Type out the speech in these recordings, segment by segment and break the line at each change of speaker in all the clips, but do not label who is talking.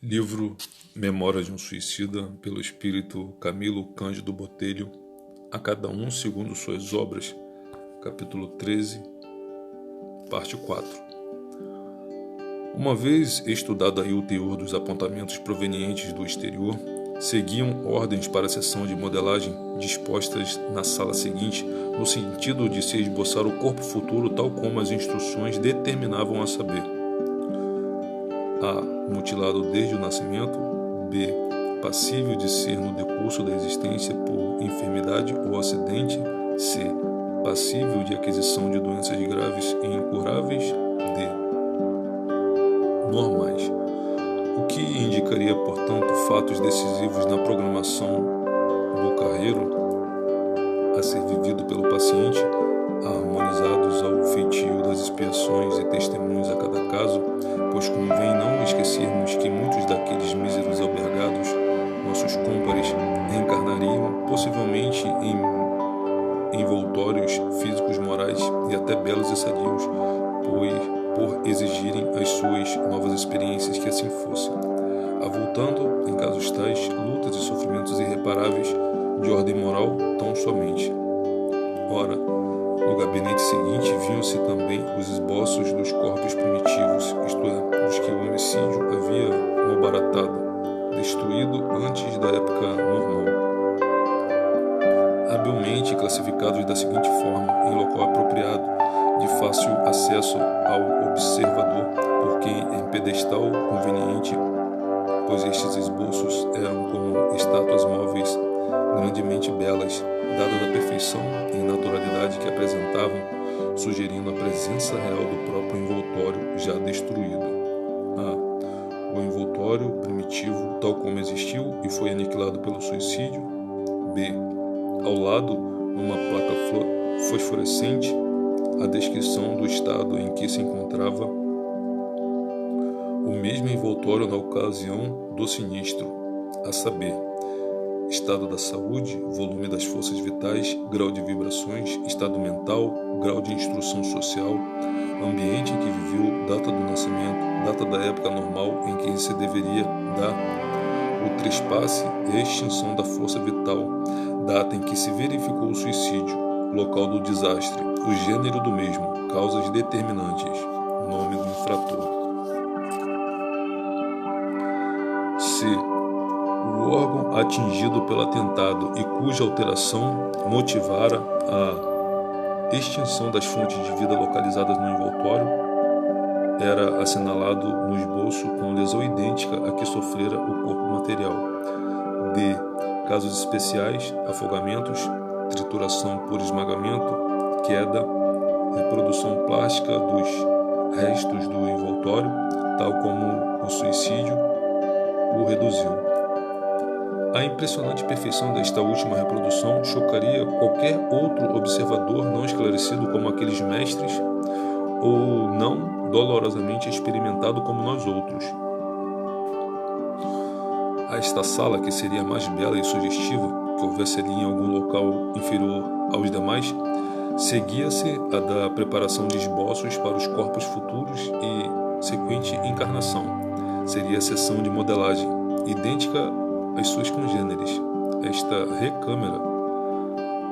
Livro Memórias de um Suicida, pelo espírito Camilo Cândido Botelho, a cada um segundo suas obras, capítulo 13, parte 4. Uma vez estudado aí o teor dos apontamentos provenientes do exterior, seguiam ordens para a sessão de modelagem dispostas na sala seguinte, no sentido de se esboçar o corpo futuro tal como as instruções determinavam a saber: A. Mutilado desde o nascimento. B. Passível de ser no decurso da existência por enfermidade ou acidente. C. Passível de aquisição de doenças graves e incuráveis. D. Normais. O que indicaria, portanto, fatos decisivos na programação do carreiro a ser vivido pelo paciente, harmonizados ao feitio das expiações e testemunhos a cada caso, pois convém não esquecermos que muitos daqueles míseros albergados, nossos cômpares, reencarnariam possivelmente em envoltórios físicos, morais e até belos e sadios, por exigirem as suas novas experiências que assim fosse, avultando, em casos tais, lutas e sofrimentos irreparáveis de ordem moral tão somente. Ora, no gabinete seguinte viam-se também os esboços dos corpos primitivos, isto é, dos que o homicídio havia malbaratado, destruído antes da época normal, habilmente classificados da seguinte forma, em local apropriado, de fácil acesso ao observador, porque em pedestal conveniente, pois estes esboços eram como estátuas móveis, grandemente belas, dadas da perfeição e naturalidade que apresentavam, sugerindo a presença real do próprio envoltório já destruído. A. O envoltório primitivo, tal como existiu e foi aniquilado pelo suicídio. B. Ao lado, numa placa fosforescente, a descrição do estado em que se encontrava o mesmo envoltório na ocasião do sinistro, a saber: estado da saúde, volume das forças vitais, grau de vibrações, estado mental, grau de instrução social, ambiente em que viveu, data do nascimento, data da época normal em que se deveria dar o trespasse e extinção da força vital, data em que se verificou o suicídio, local do desastre, o gênero do mesmo, causas determinantes, nome do infrator. C. O órgão atingido pelo atentado e cuja alteração motivara a extinção das fontes de vida localizadas no envoltório era assinalado no esboço com lesão idêntica à que sofrera o corpo material. D. Casos especiais: afogamentos, trituração por esmagamento, queda, reprodução plástica dos restos do envoltório, tal como o suicídio o reduziu. A impressionante perfeição desta última reprodução chocaria qualquer outro observador não esclarecido como aqueles mestres, ou não dolorosamente experimentado como nós outros. A esta sala, que seria mais bela e sugestiva, que houvesse ali em algum local inferior aos demais, seguia-se a da preparação de esboços para os corpos futuros e sequente encarnação. Seria a sessão de modelagem, idêntica às suas congêneres. Esta recâmara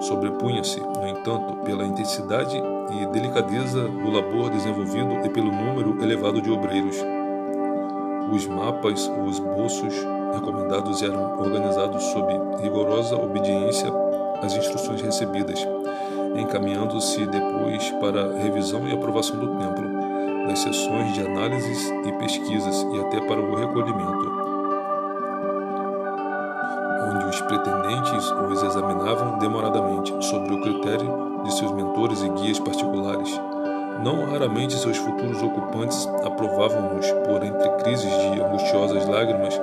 sobrepunha-se, no entanto, pela intensidade e delicadeza do labor desenvolvido e pelo número elevado de obreiros. Os mapas ou esboços recomendados eram organizados sob rigorosa obediência às instruções recebidas, encaminhando-se depois para a revisão e aprovação do templo, das sessões de análises e pesquisas e até para o recolhimento, onde os pretendentes os examinavam demoradamente, sob o critério de seus mentores e guias particulares. Não raramente seus futuros ocupantes aprovavam-nos por entre crises de angustiosas lágrimas,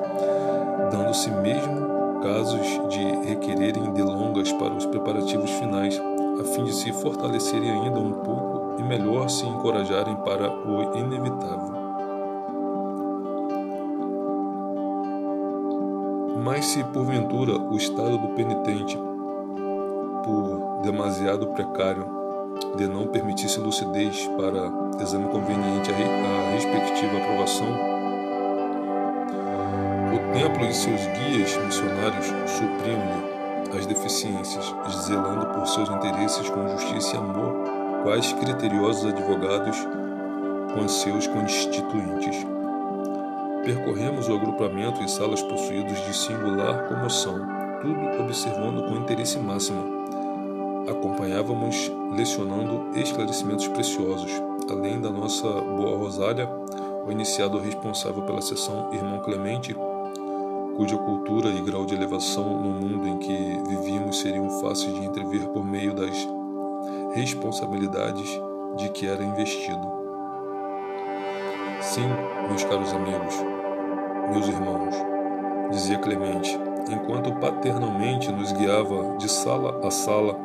dando-se mesmo casos de requererem delongas para os preparativos finais, a fim de se fortalecerem ainda um pouco e melhor se encorajarem para o inevitável. Mas se porventura o estado do penitente, por demasiado precário, de não permitisse lucidez para exame conveniente à respectiva aprovação, templo e seus guias missionários supriam-lhe as deficiências, zelando por seus interesses com justiça e amor, quais criteriosos advogados com seus constituintes. Percorremos o agrupamento e salas possuídos de singular comoção, tudo observando com interesse máximo. Acompanhávamos lecionando esclarecimentos preciosos. Além da nossa boa Rosália, o iniciado responsável pela sessão, irmão Clemente, cuja cultura e grau de elevação no mundo em que vivíamos seriam fáceis de entrever por meio das responsabilidades de que era investido. Sim, meus caros amigos, meus irmãos, dizia Clemente, enquanto paternalmente nos guiava de sala a sala,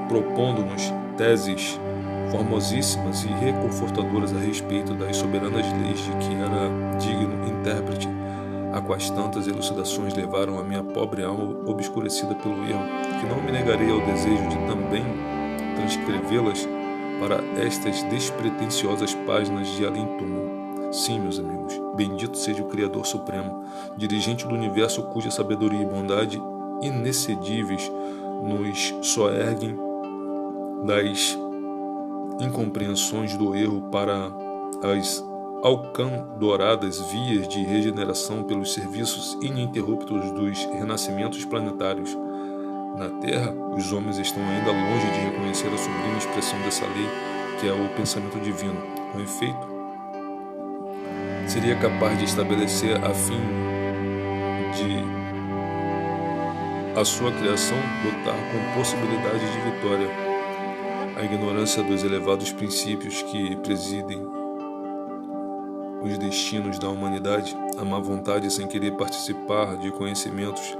propondo-nos teses formosíssimas e reconfortadoras a respeito das soberanas leis de que era digno intérprete, a quais tantas elucidações levaram a minha pobre alma obscurecida pelo erro, que não me negarei ao desejo de também transcrevê-las para estas despretensiosas páginas de além-túmulo. Sim, meus amigos, bendito seja o Criador Supremo, dirigente do universo cuja sabedoria e bondade inexcedíveis nos soerguem das incompreensões do erro para as alcandoradas vias de regeneração pelos serviços ininterruptos dos renascimentos planetários. Na Terra, os homens estão ainda longe de reconhecer a sublime expressão dessa lei, que é o pensamento divino. Com efeito, seria capaz de estabelecer a fim de a sua criação dotar com possibilidade de vitória. A ignorância dos elevados princípios que presidem os destinos da humanidade, a má vontade sem querer participar de conhecimentos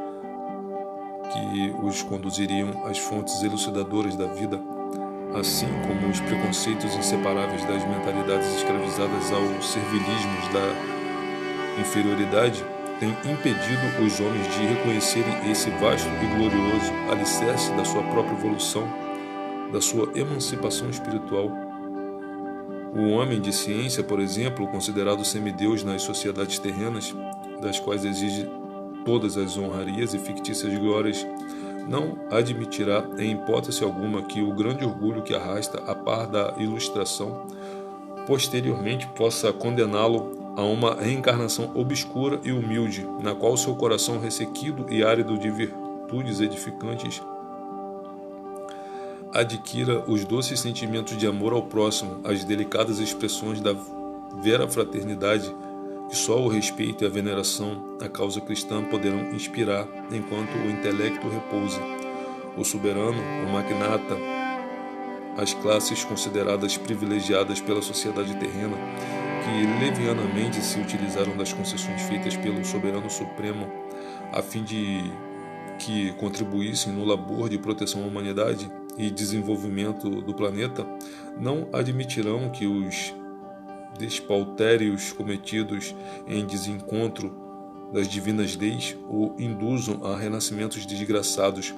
que os conduziriam às fontes elucidadoras da vida, assim como os preconceitos inseparáveis das mentalidades escravizadas aos servilismos da inferioridade, tem impedido os homens de reconhecerem esse vasto e glorioso alicerce da sua própria evolução, da sua emancipação espiritual. O homem de ciência, por exemplo, considerado semideus nas sociedades terrenas, das quais exige todas as honrarias e fictícias glórias, não admitirá em hipótese alguma que o grande orgulho que arrasta a par da ilustração posteriormente possa condená-lo a uma reencarnação obscura e humilde, na qual seu coração ressequido e árido de virtudes edificantes adquira os doces sentimentos de amor ao próximo, as delicadas expressões da vera fraternidade que só o respeito e a veneração à causa cristã poderão inspirar enquanto o intelecto repouse. O soberano, o magnata, as classes consideradas privilegiadas pela sociedade terrena, que levianamente se utilizaram das concessões feitas pelo soberano supremo a fim de que contribuíssem no labor de proteção à humanidade e desenvolvimento do planeta, não admitirão que os despautérios cometidos em desencontro das divinas leis o induzam a renascimentos desgraçados,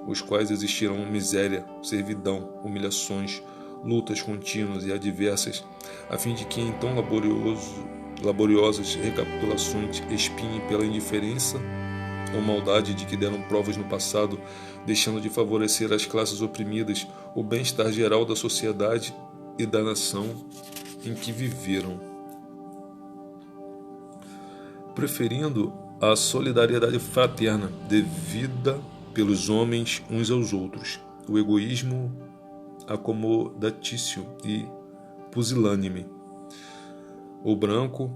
os quais existirão miséria, servidão, humilhações, lutas contínuas e adversas, a fim de que em tão laboriosas recapitulações espinhem pela indiferença ou maldade de que deram provas no passado, deixando de favorecer às classes oprimidas o bem-estar geral da sociedade e da nação em que viveram, preferindo a solidariedade fraterna devida pelos homens uns aos outros, o egoísmo acomodatício e pusilânime. O branco,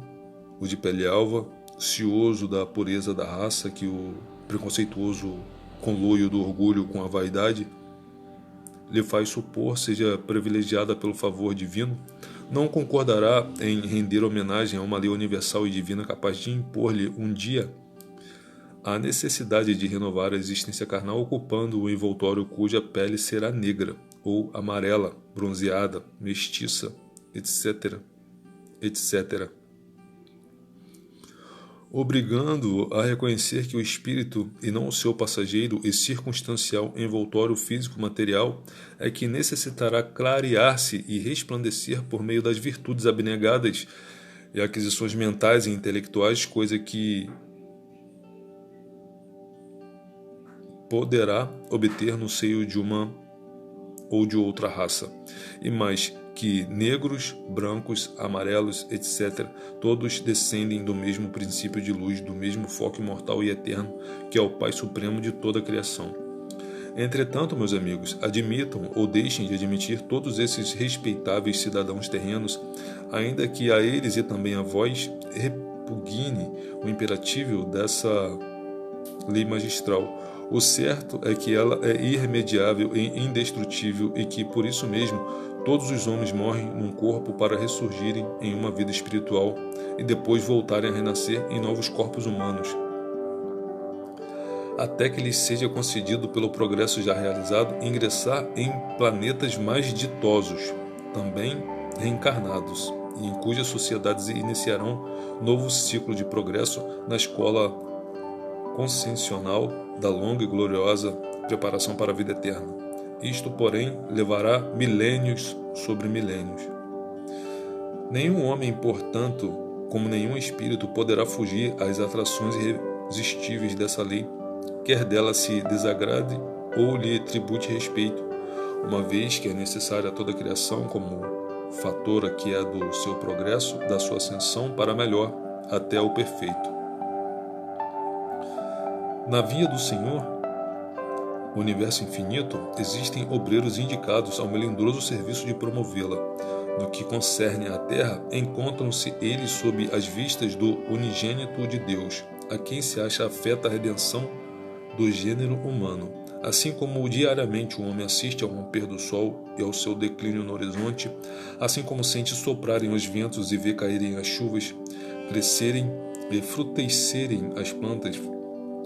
o de pele alva, cioso da pureza da raça, que o preconceituoso conluio do orgulho com a vaidade lhe faz supor seja privilegiada pelo favor divino, não concordará em render homenagem a uma lei universal e divina capaz de impor-lhe um dia a necessidade de renovar a existência carnal ocupando o envoltório cuja pele será negra, ou amarela, bronzeada, mestiça, etc., etc., obrigando-o a reconhecer que o espírito, e não o seu passageiro e circunstancial envoltório físico-material, é que necessitará clarear-se e resplandecer por meio das virtudes abnegadas e aquisições mentais e intelectuais, coisa que poderá obter no seio de uma ou de outra raça, e mais que negros, brancos, amarelos, etc., todos descendem do mesmo princípio de luz, do mesmo foco imortal e eterno, que é o Pai Supremo de toda a criação. Entretanto, meus amigos, admitam ou deixem de admitir todos esses respeitáveis cidadãos terrenos, ainda que a eles e também a vós repugne o imperativo dessa lei magistral. O certo é que ela é irremediável e indestrutível e que, por isso mesmo, todos os homens morrem num corpo para ressurgirem em uma vida espiritual e depois voltarem a renascer em novos corpos humanos, até que lhes seja concedido, pelo progresso já realizado, ingressar em planetas mais ditosos, também reencarnados, e em cujas sociedades iniciarão novo ciclo de progresso na escola consciencial da longa e gloriosa preparação para a vida eterna. Isto, porém, levará milênios sobre milênios. Nenhum homem, portanto, como nenhum espírito, poderá fugir às atrações irresistíveis dessa lei, quer dela se desagrade ou lhe tribute respeito, uma vez que é necessária a toda a criação como fatora que é do seu progresso, da sua ascensão para melhor até o perfeito. Na via do Senhor, o universo infinito, existem obreiros indicados ao melindroso serviço de promovê-la. No que concerne à Terra, encontram-se eles sob as vistas do unigênito de Deus, a quem se acha afeta a redenção do gênero humano. Assim como diariamente o homem assiste ao romper do sol e ao seu declínio no horizonte, assim como sente soprarem os ventos e vê caírem as chuvas, crescerem e frutescerem as plantas,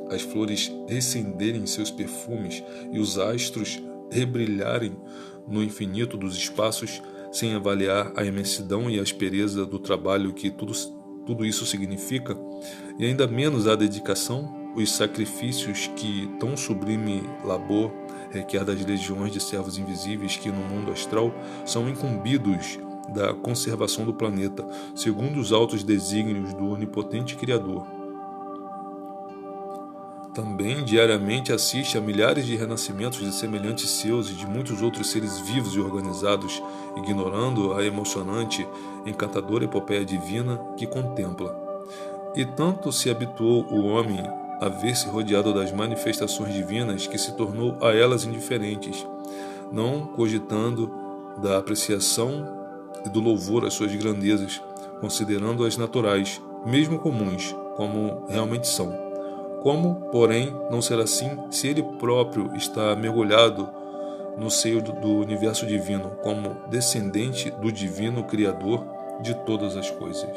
as flores recenderem seus perfumes e os astros rebrilharem no infinito dos espaços, sem avaliar a imensidão e a aspereza do trabalho que tudo isso significa, e ainda menos a dedicação, os sacrifícios que tão sublime labor requer das legiões de servos invisíveis que no mundo astral são incumbidos da conservação do planeta, segundo os altos desígnios do onipotente Criador. Também diariamente assiste a milhares de renascimentos de semelhantes seus e de muitos outros seres vivos e organizados, ignorando a emocionante, encantadora epopeia divina que contempla. E tanto se habituou o homem a ver-se rodeado das manifestações divinas que se tornou a elas indiferentes, não cogitando da apreciação e do louvor às suas grandezas, considerando-as naturais, mesmo comuns, como realmente são. Como, porém, não ser assim se ele próprio está mergulhado no seio do universo divino, como descendente do divino Criador de todas as coisas?